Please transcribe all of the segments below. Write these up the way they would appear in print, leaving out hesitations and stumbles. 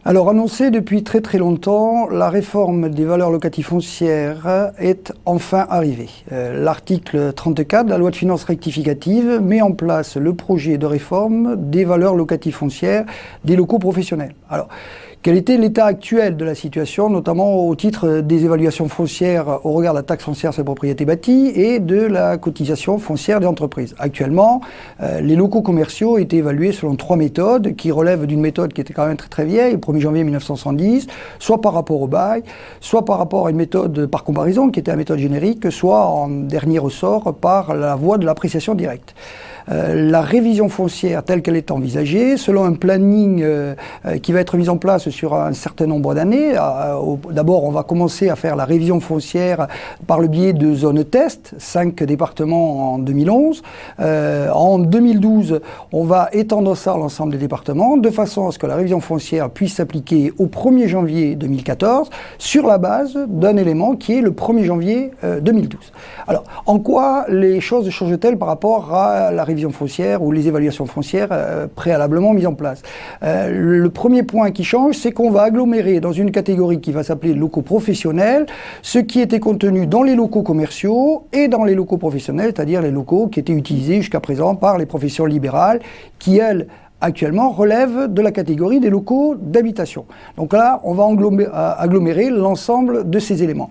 Alors, annoncée depuis très très longtemps, la réforme des valeurs locatives foncières est enfin arrivée. L'article 34 de la loi de finances rectificative met en place le projet de réforme des valeurs locatives foncières des locaux professionnels. Alors, quel était l'état actuel de la situation, notamment au titre des évaluations foncières au regard de la taxe foncière sur les propriétés bâties et de la cotisation foncière des entreprises? Actuellement, les locaux commerciaux étaient évalués selon 3 méthodes qui relèvent d'une méthode qui était quand même très très vieille, le 1er janvier 1970, soit par rapport au bail, soit par rapport à une méthode par comparaison qui était la méthode générique, soit en dernier ressort par la voie de l'appréciation directe. La révision foncière telle qu'elle est envisagée, selon un planning qui va être mis en place sur un certain nombre d'années. D'abord, on va commencer à faire la révision foncière par le biais de zones test, 5 départements en 2011. En 2012, on va étendre ça à l'ensemble des départements, de façon à ce que la révision foncière puisse s'appliquer au 1er janvier 2014, sur la base d'un élément qui est le 1er janvier 2012. Alors, en quoi les choses changent-elles par rapport à la révision foncière ou les évaluations foncières préalablement mises en place? Le premier point qui change, c'est qu'on va agglomérer dans une catégorie qui va s'appeler locaux professionnels, ce qui était contenu dans les locaux commerciaux et dans les locaux professionnels, c'est-à-dire les locaux qui étaient utilisés jusqu'à présent par les professions libérales, qui, elles, actuellement relève de la catégorie des locaux d'habitation. Donc là, on va agglomérer l'ensemble de ces éléments.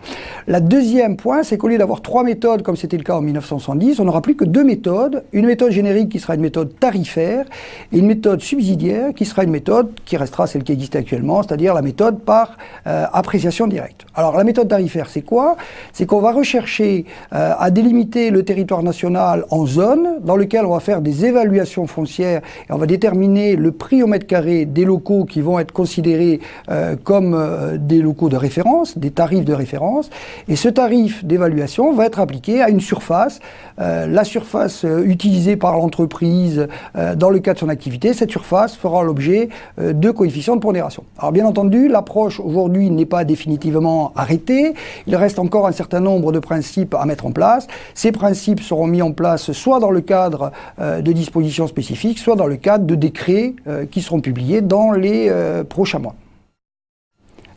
Le deuxième point, c'est qu'au lieu d'avoir 3 méthodes, comme c'était le cas en 1970, on n'aura plus que 2 méthodes. Une méthode générique qui sera une méthode tarifaire et une méthode subsidiaire qui sera une méthode qui restera celle qui existe actuellement, c'est-à-dire la méthode par appréciation directe. Alors la méthode tarifaire, c'est quoi? C'est qu'on va rechercher à délimiter le territoire national en zones dans lesquelles on va faire des évaluations foncières et on va déterminer le prix au mètre carré des locaux qui vont être considérés comme des locaux de référence, des tarifs de référence. Et ce tarif d'évaluation va être appliqué à une surface, la surface utilisée par l'entreprise dans le cadre de son activité. Cette surface fera l'objet de coefficients de pondération. Alors bien entendu, l'approche aujourd'hui n'est pas définitivement arrêtée. Il reste encore un certain nombre de principes à mettre en place. Ces principes seront mis en place soit dans le cadre de dispositions spécifiques, soit dans le cadre de décrets qui seront publiés dans les prochains mois.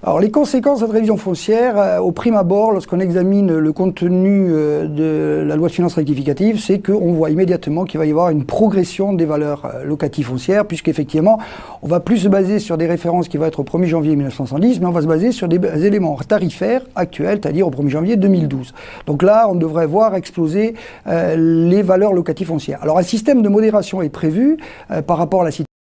Alors les conséquences de cette révision foncière, au prime abord, lorsqu'on examine le contenu de la loi de finances rectificative, c'est qu'on voit immédiatement qu'il va y avoir une progression des valeurs locatives foncières, puisqu'effectivement, on va plus se baser sur des références qui vont être au 1er janvier 1970, mais on va se baser sur des éléments tarifaires actuels, c'est-à-dire au 1er janvier 2012. Donc là, on devrait voir exploser les valeurs locatives foncières. Alors un système de modération est prévu par rapport à la situation